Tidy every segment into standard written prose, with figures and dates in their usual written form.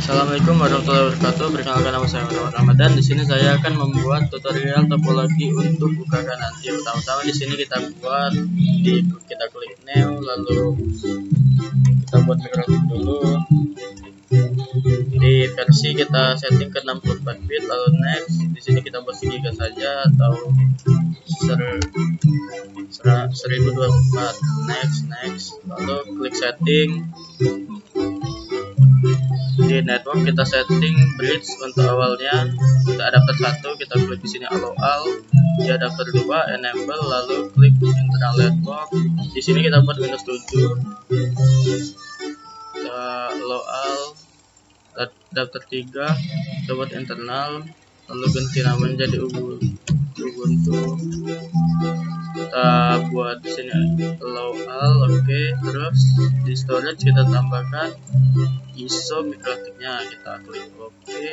Assalamualaikum warahmatullahi wabarakatuh. Perkenalkan, nama saya Muhammad Ramadan. Di sini saya akan membuat tutorial topologi untuk buka kanan. Pertama-tama di sini kita klik new, lalu kita buat mikrotik dulu. Di versi kita setting ke 64 bit, lalu next. Di sini kita buat 1 GB saja atau 1024. Next, lalu klik setting. Di network kita setting bridge untuk awalnya. Untuk adapter 1 kita klik di sini allow all. Di adapter 2 enable, lalu klik internal network. Di sini kita buat Windows 7. Kita allow all. Adapter 3 kita buat internal, lalu ganti nama menjadi Ubuntu. Kita buat di sini allow all, oke. Terus di storage kita tambahkan ISO mikrotiknya, kita klik oke.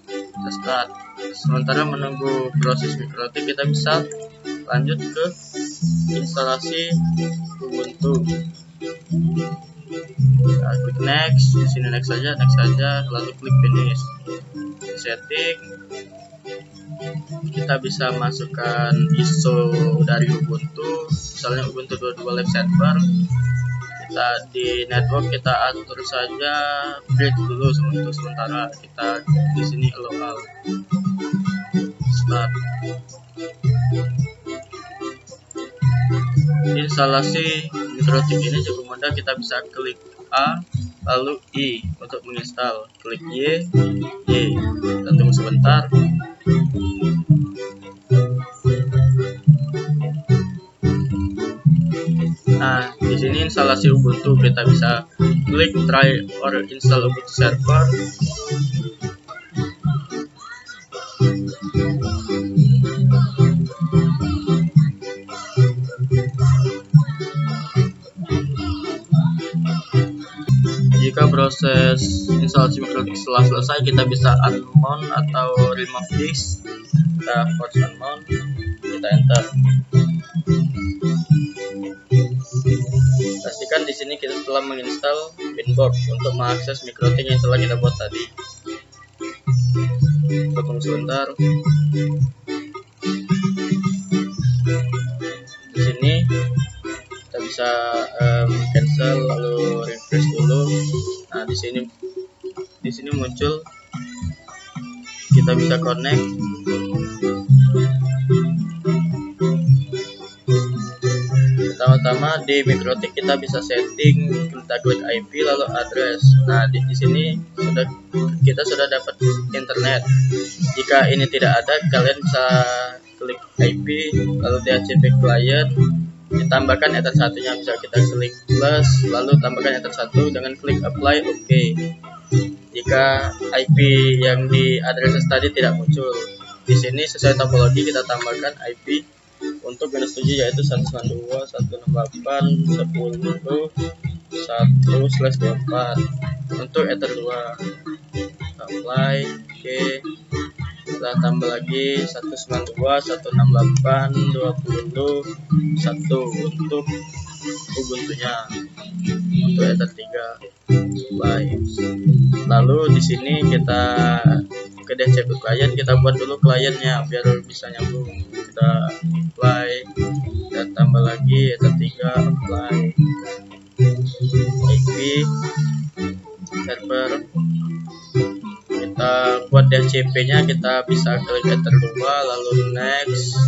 Kita start. Sementara menunggu proses mikrotik, kita bisa lanjut ke instalasi Ubuntu. Kita klik next, di sini next saja, lalu klik finish. Setting, kita bisa masukkan ISO dari Ubuntu, misalnya Ubuntu 22 Live Server. Kita di network kita atur saja bridge dulu untuk sementara. Kita di sini allow all. Start. Instalasi mikrotik ini cukup mudah, kita bisa klik A lalu I untuk menginstal, klik Y. Kita tunggu sebentar. Nah, di sini instalasi Ubuntu, kita bisa klik try or install Ubuntu server. Jika proses instalasi mikrotik setelah selesai, kita bisa unmount atau remove disk. Kita force unmount, kita enter. Pastikan di sini kita telah menginstal Winboard untuk mengakses mikrotik yang telah kita buat tadi. Tunggu sebentar. Di sini kita bisa cancel lalu refresh dulu. Nah, di sini muncul, kita bisa connect. Pertama-tama di mikrotik kita bisa setting, kita klik IP lalu address. Nah, di sini kita sudah dapat internet. Jika ini tidak ada, kalian bisa klik IP lalu DHCP client, ditambahkan ether satunya, bisa kita klik plus lalu tambahkan ether 1 dengan klik apply oke. Jika IP yang di address tadi tidak muncul, di sini sesuai topologi kita tambahkan IP untuk Windows 7 yaitu 192.168.10.1/24. Untuk ether 2 apply oke. Kita tambah lagi 192.168.20.1 untuk Ubuntunya. Untuk ether 3 apply. Lalu di sini kita ke DHCP client, kita buat dulu kliennya biar bisa nyambung. Kita apply, kita tambah lagi ether 3 apply IP server. Kita buat DHCP nya, kita bisa klik ether 2 lalu next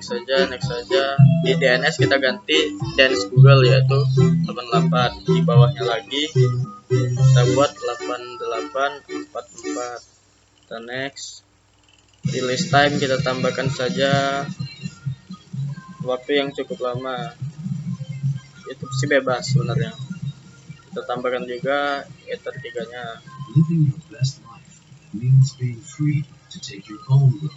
saja. Di DNS kita ganti DNS Google yaitu 88. Di bawahnya lagi kita buat 8844. Kita next. Di list time kita tambahkan saja waktu yang cukup lama, itu sih bebas sebenarnya. Kita tambahkan juga ether 3 nya. Living your best life means being free to take your own road.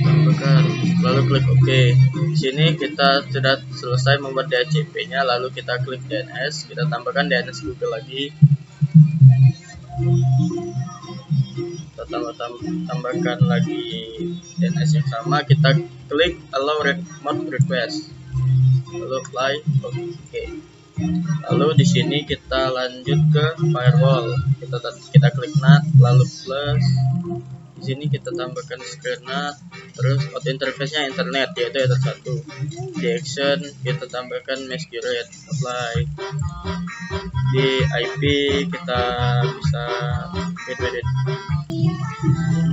Tambahkan, lalu klik OK. Di sini kita sudah selesai membuat DHCP-nya, lalu kita klik DNS, kita tambahkan DNS Google lagi. Kita kita tambahkan lagi DNS yang sama, kita klik allow remote request, lalu apply, oke. Lalu di sini kita lanjut ke firewall, kita klik NAT, lalu plus. Di sini kita tambahkan screen NAT, terus out interface-nya internet yaitu Ether 1. Di action kita tambahkan mesh curate, apply. Di IP kita bisa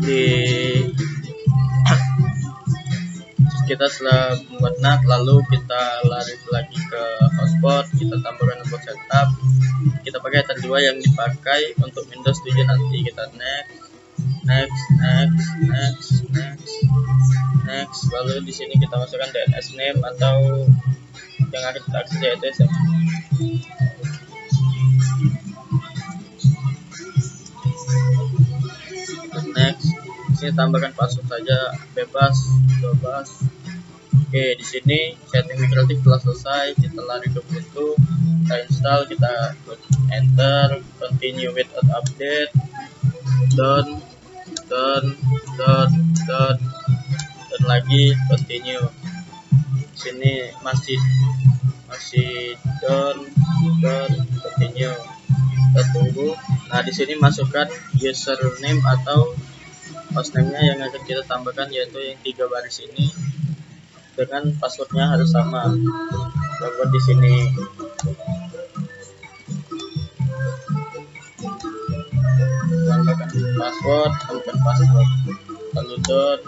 di kita setelah membuat NAT, lalu kita lari lagi ke hotspot, kita tambahkan hotspot setup, kita pakai Ether 2 yang dipakai untuk Windows 7 nanti. Kita next, lalu di sini kita masukkan DNS name atau yang akan kita akses yaitu SM. Next, di sini tambahkan password saja, bebas 12. Oke, di sini setting migratif telah selesai. Kita lari ke Ubuntu, kita install, kita klik enter, continue without update, done, dan lagi continue. Di sini masih done, continue. Kita tunggu. Nah, di sini masukkan username atau hostname-nya yang akan kita tambahkan, yaitu yang 3 baris ini, dengan passwordnya harus sama. Kita buat di sini. Tambahkan password, lalu done,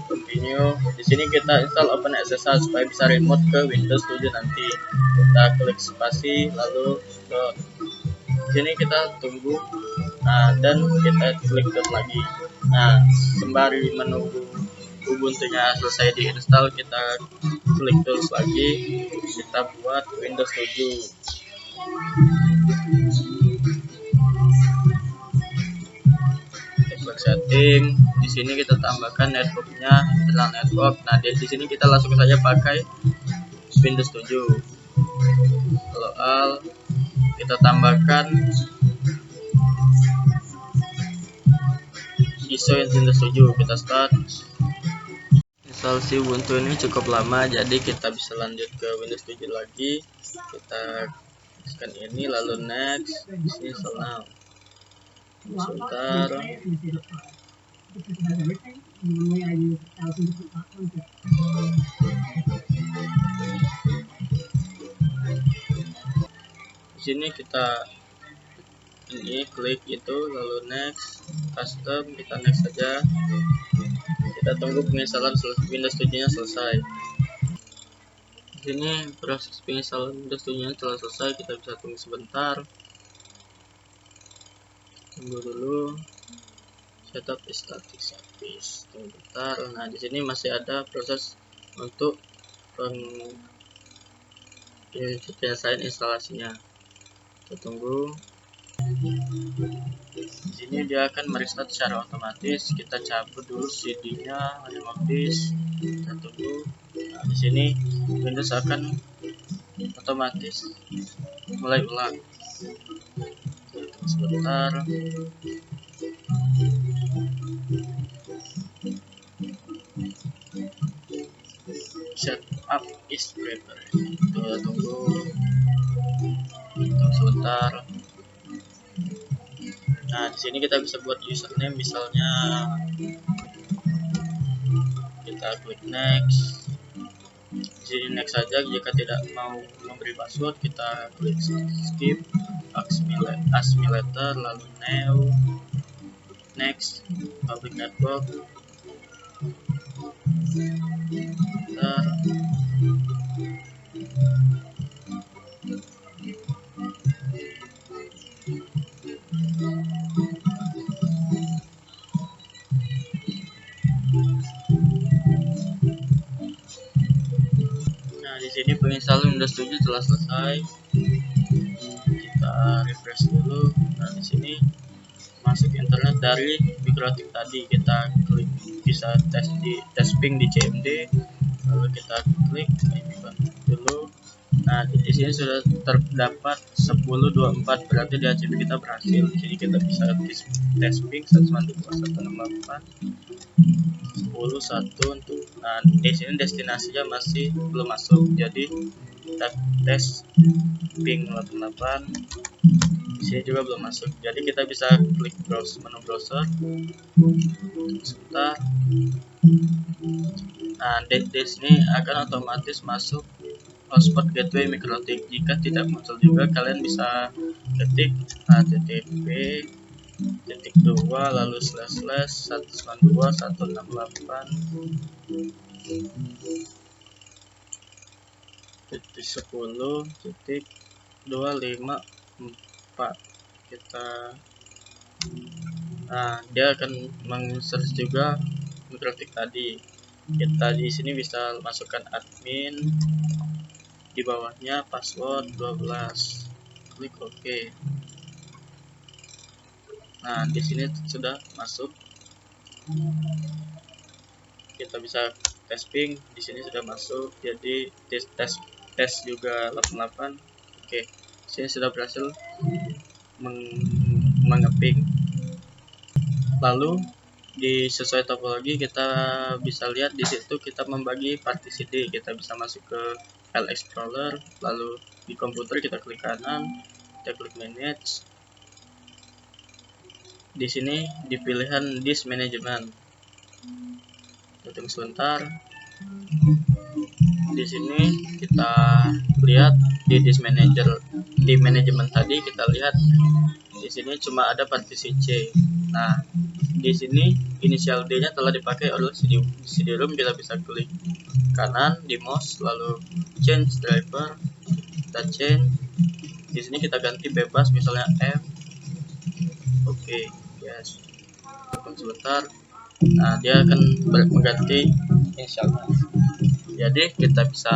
continue. Di sini kita install OpenSSH supaya bisa remote ke Windows 7 nanti. Kita klik spasi, lalu done. Di sini kita tunggu. Nah, dan kita klik done lagi. Nah, sembari menunggu Ubuntu-nya selesai diinstal, kita klik tools lagi, kita buat Windows 7. Network setting, di sini kita tambahkan networknya, internal network. Nah, di sini kita langsung saja pakai Windows 7. Kalau all, kita tambahkan ISO Windows 7. Kita start. Instalasi Ubuntu ini cukup lama, jadi kita bisa lanjut ke Windows 7 lagi. Kita scan ini, lalu next. Di sini install now. Sebentar. Di sini kita klik itu, lalu next, custom, kita next saja. Kita tunggu penginstalan Windows 7-nya selesai. Di sini proses penginstalan Windows 7-nya telah selesai, kita bisa tunggu sebentar. Tunggu dulu. Setup static service. Tunggu bentar. Nah, di sini masih ada proses untuk penyelesaian instalasinya. Kita tunggu. Di sini dia akan merestart secara otomatis. Kita cabut dulu CD-nya, remote disk. Kita tunggu. Nah, di sini Windows akan otomatis mulai ulang. Sebentar. Setup is prepared. Kita tunggu sebentar. Nah, di sini kita bisa buat username, misalnya kita klik next. Di sini next saja. Jika tidak mau memberi password, kita klik skip, ask me later, lalu new, next, public network. Bentar. Di sini penginstalan Windows 7 telah selesai. Kita refresh dulu. Nah, di sini masuk internet dari migratif tadi. Kita klik, bisa tes ping di CMD. Lalu kita klik dulu. Nah, di sini sudah terdapat 1024, berarti di ACP kita berhasil. Jadi kita bisa tes ping 192.168 10.1 untuk. Nah, di sini destinasinya masih belum masuk. Jadi kita tes ping 88. Di sini juga belum masuk. Jadi kita bisa klik browse, menu browser. Sebentar. Nah, di sini akan otomatis masuk hotspot gateway MikroTik. Jika tidak muncul juga, kalian bisa ketik http:// lalu / 192.168.10.254 kita. Nah, dia akan meng-search juga MikroTik tadi. Kita di sini bisa masukkan admin, di bawahnya password 12, klik OK. Nah, di sini sudah masuk. Kita bisa tes ping, di sini sudah masuk. Jadi tes juga 88. Oke, di sini sudah berhasil mengeping. Lalu di sesuai topologi kita bisa lihat di situ kita membagi partisi D. Kita bisa masuk ke file explorer, lalu di komputer kita klik kanan, kita klik manage. Di sini di pilihan disk management. Tunggu sebentar. Di sini kita lihat di disk manager, di manajemen tadi kita lihat di sini cuma ada partisi C. Nah, di sini inisial D-nya telah dipakai oleh CD-ROM. Kita bisa klik kanan di mouse, lalu change driver, kita change. Di sini kita ganti bebas, misalnya F. Oke, yes. Tunggu sebentar. Nah, dia akan mengganti inisialnya. Jadi kita bisa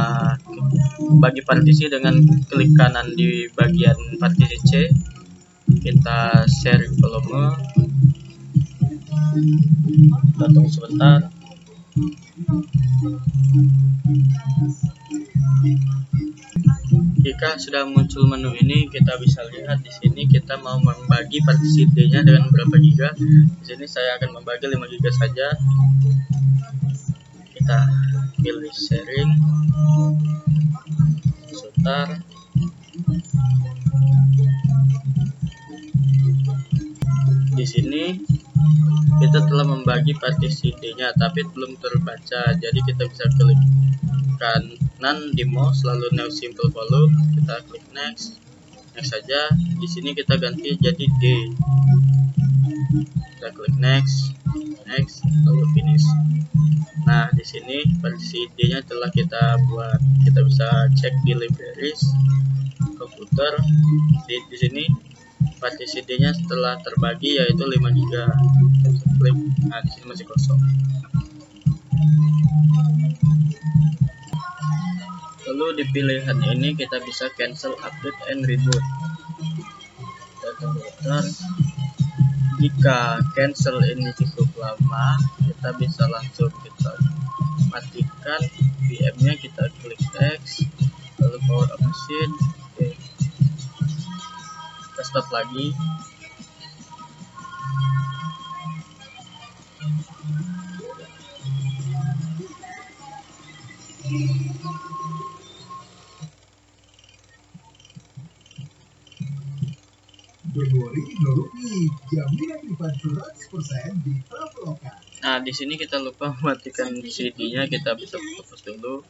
bagi partisi dengan klik kanan di bagian partisi C. Kita share volume. Kita tunggu sebentar. Jika sudah muncul menu ini, kita bisa lihat di sini kita mau membagi partisi D-nya dengan berapa giga. Di sini saya akan membagi 5 giga saja. Kita pilih sharing. Sebentar. Di sini kita telah membagi partisi D-nya, tapi belum terbaca. Jadi kita bisa klik kanan di mouse, lalu new simple volume, kita klik next saja. Di sini kita ganti jadi D. Kita klik next, lalu finish. Nah, di sini partisi D-nya telah kita buat. Kita bisa cek di libraries komputer. Di sini partisi D-nya setelah terbagi yaitu 5 giga. Kita bisa klik. Nah, di sini masih kosong. Lalu di pilihan ini kita bisa cancel, update, and reboot. Kita tunggu bentar. Jika cancel ini cukup lama, kita bisa langsung kita matikan VM-nya, kita klik X, lalu power up machine. Oke. Kita stop lagi. Nah, di sini kita lupa mematikan CD-nya, kita bisa fokus dulu,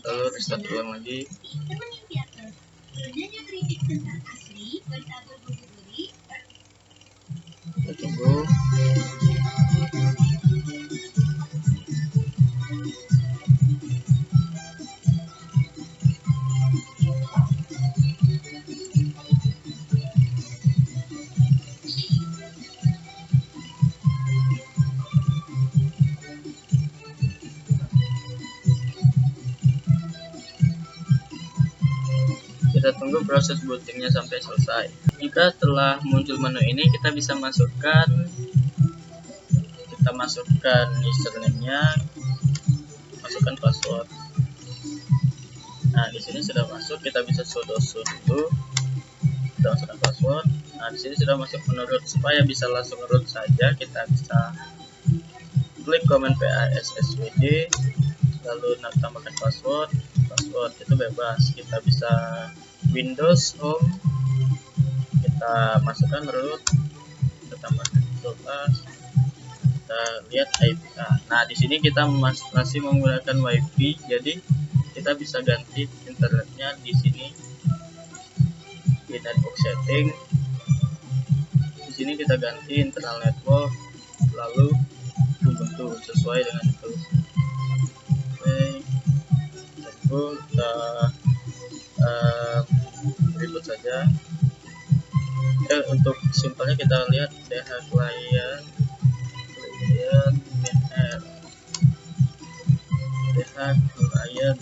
lalu restart ulang lagi. Kita tunggu. Kita tunggu proses bootingnya sampai selesai. Jika telah muncul menu ini, kita bisa masukkan username-nya, masukkan password. Nah, di sini sudah masuk, kita bisa sudo dulu. Kita masukkan password. Nah, di sini sudah masuk menurut. Supaya bisa langsung root saja, kita bisa klik command passwd, lalu tambahkan password. Password itu bebas, kita bisa Windows Home, kita masukkan root, kita tambahkan 12, kita lihat IP. Nah, di sini kita masih menggunakan WiFi, jadi kita bisa ganti internetnya di sini di network setting. Di sini kita ganti internal network, lalu Ubuntu sesuai dengan itu. Oke, tunggu kita berikut saja. Untuk simpelnya kita lihat DH client minr DH client.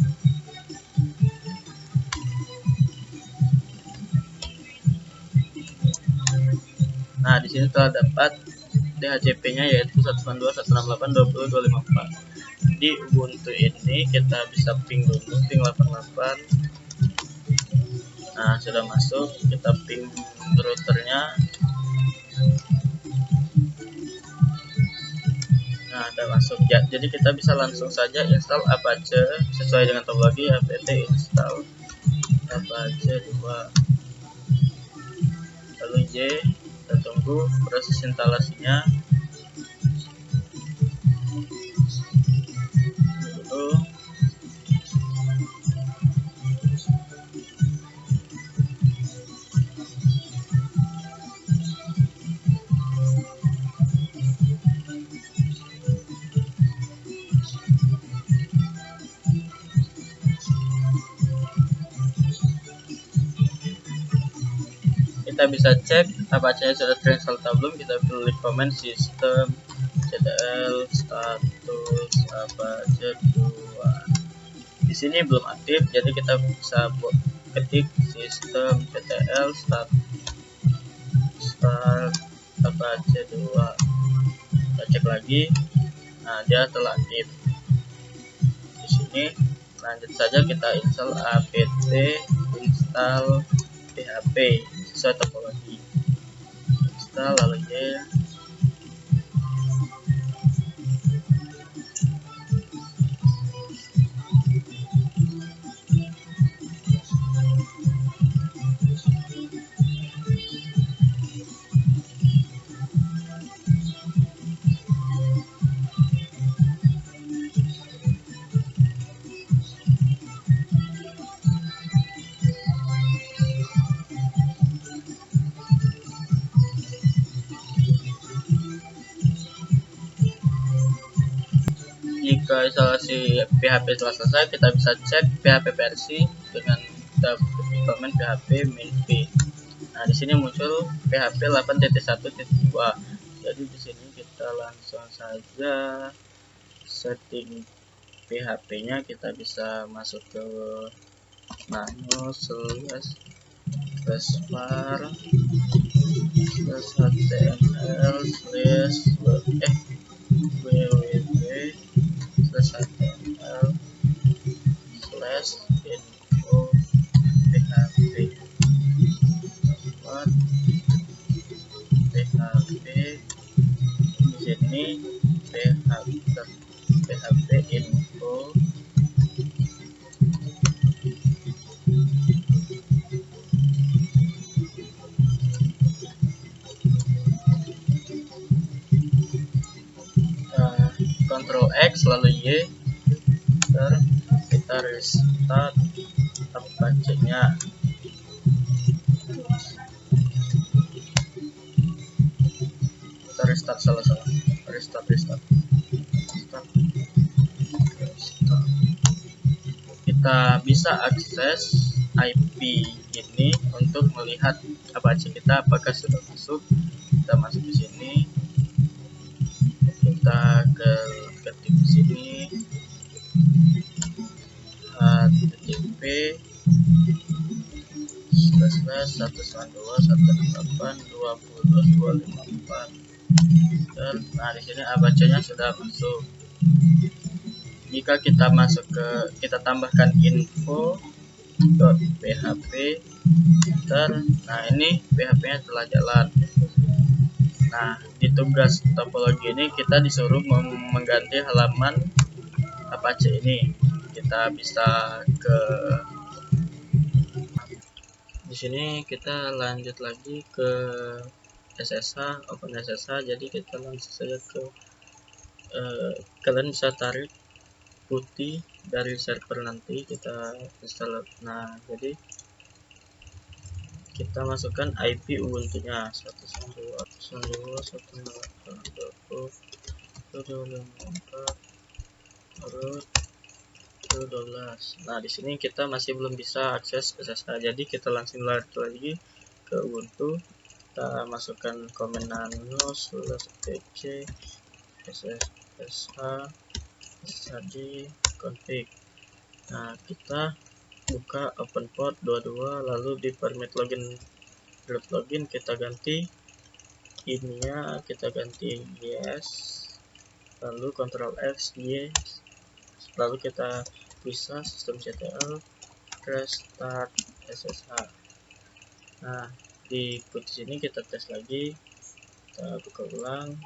Nah, di sini telah dapat DHCP-nya yaitu 192.168.20.254. Di Ubuntu ini kita bisa ping dulu, ping 88. Nah, sudah masuk, kita ping routernya. Nah, udah masuk ya. Jadi kita bisa langsung saja install Apache sesuai dengan topologi apt install Apache 2. Lalu J, kita tunggu proses instalasinya dulu. Kita bisa cek Apache sudah terinstall atau belum. Kita klik command system ctl status Apache 2. Di sini belum aktif, jadi kita bisa ketik system ctl start Apache 2. Kita cek lagi. Nah, dia telah aktif. Di sini lanjut saja kita install apt install php sesuai topologi. Install lalu ya. Jika instalasi PHP telah selesai, kita bisa cek PHP versi dengan kita ketik command PHP min-p. Nah, di sini muncul PHP 8.1.2. Jadi di sini kita langsung saja setting PHP-nya. Kita bisa masuk ke menu /var /html www/html/info php di sini php info. Ctrl X lalu Y, kita restart Apache-nya. Kita restart restart. Kita bisa akses IP ini untuk melihat Apache kita apakah sudah masuk. Kita masuk di sini, kita ketik di sini http //192.168.20.254. Nah, di sini Apache-nya sudah masuk. Jika kita masuk kita tambahkan info .php enter. Nah, ini PHP-nya telah jalan. Nah, di tugas topologi ini kita disuruh mengganti halaman Apache ini. Kita bisa ke di sini, kita lanjut lagi ke SSH, open SSH. Jadi kita langsung saja ke kalian bisa tarik putih dari server, nanti kita install. Nah, jadi kita masukkan IP Ubuntu-nya 192.168.20.24 root 12. Nah, di sini kita masih belum bisa akses SSH, jadi kita langsung lari lagi ke Ubuntu. Kita masukkan command nano /pc ssh config. Nah, kita buka open port 22, lalu di permit login kita ganti ininya, kita ganti yes, lalu Ctrl X yes, lalu kita bisa systemctl restart SSH. Nah, di putih sini kita tes lagi, kita buka ulang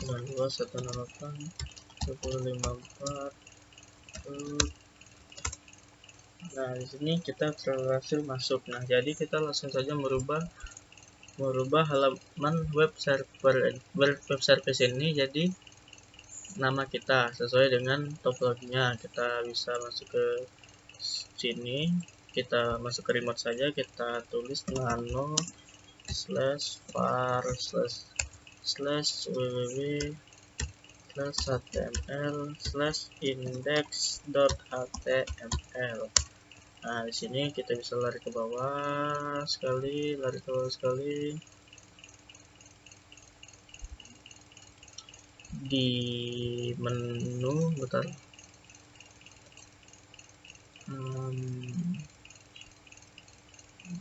92.168.10.54. Nah, di sini kita berhasil masuk. Nah, jadi kita langsung saja merubah halaman web service ini jadi nama kita sesuai dengan topologinya. Kita bisa masuk ke sini, kita masuk ke remote saja, kita tulis nano /var /www/html/index.html. Nah, di sini kita bisa lari ke bawah sekali, di menu, bentar.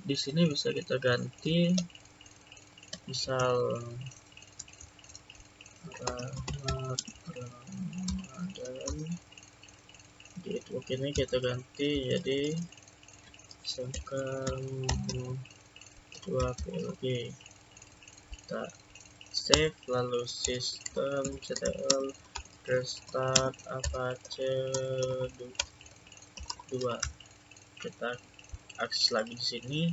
Di sini bisa kita ganti, misal Ramadan. Di network ini kita ganti jadi misalkan 20 kita save, lalu systemctl restart Apache 2. Kita akses lagi di sini.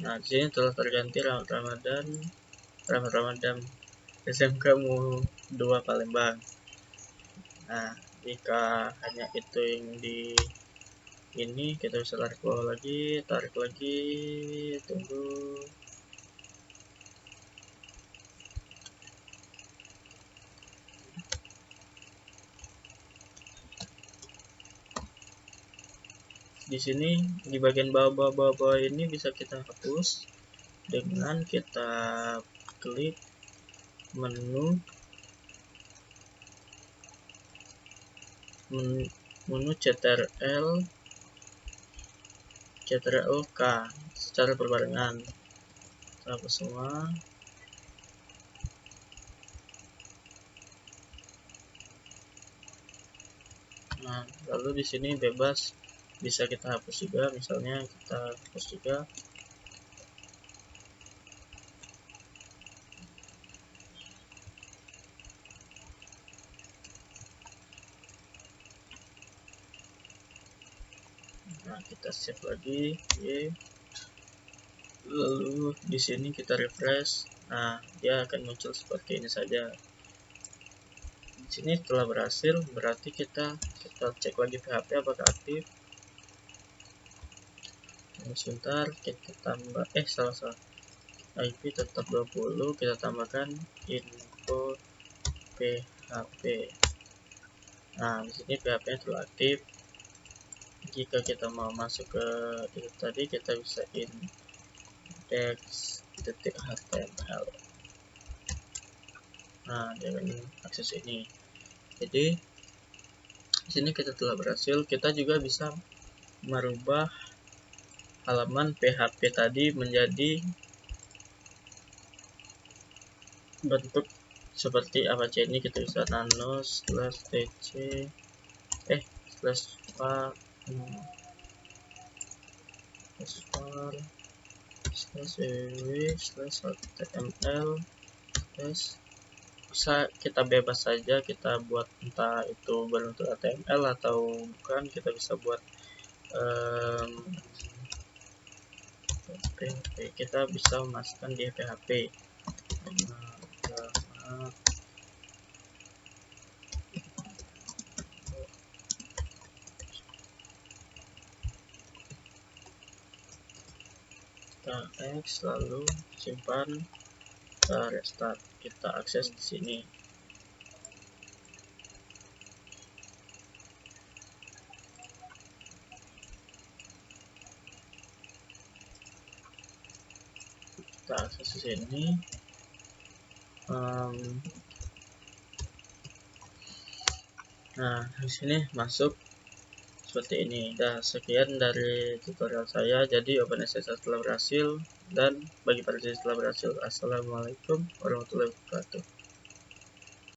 Nah, di sini telah terganti Ramadan SMK Mu 2 Palembang. Nah, jika hanya itu yang di ini, kita bisa tarik bawah lagi, tunggu. Di sini di bagian bawah ini bisa kita hapus dengan kita klik menu CTRL K secara berbarengan. Kita hapus semua. Nah, lalu di sini bebas, bisa kita hapus juga, misalnya kita hapus juga. Nah, kita save lagi, lalu di sini kita refresh. Nah, dia akan muncul seperti ini saja. Di sini telah berhasil, berarti kita cek lagi PHP apakah aktif. Sebentar, kita tambah salah IP tetap 20, kita tambahkan info PHP. Nah, di sini PHP-nya telah aktif. Jika kita mau masuk ke itu tadi, kita bisa index.html. Nah, dengan akses ini, jadi di sini kita telah berhasil. Kita juga bisa merubah halaman PHP tadi menjadi bentuk seperti Apache ini. Kita bisa nano /pc /var /www/html bisa kita bebas saja kita buat, entah itu berbentuk HTML atau bukan. Kita bisa buat PHP, kita bisa memasukkan di PHP. Kita X lalu simpan, kita restart, kita akses di sini. Kita akses di sini. Nah, di sini masuk seperti ini. Dah, sekian dari tutorial saya. Jadi OpenSSL telah berhasil, dan bagi para siswa telah berhasil. Assalamualaikum warahmatullahi wabarakatuh.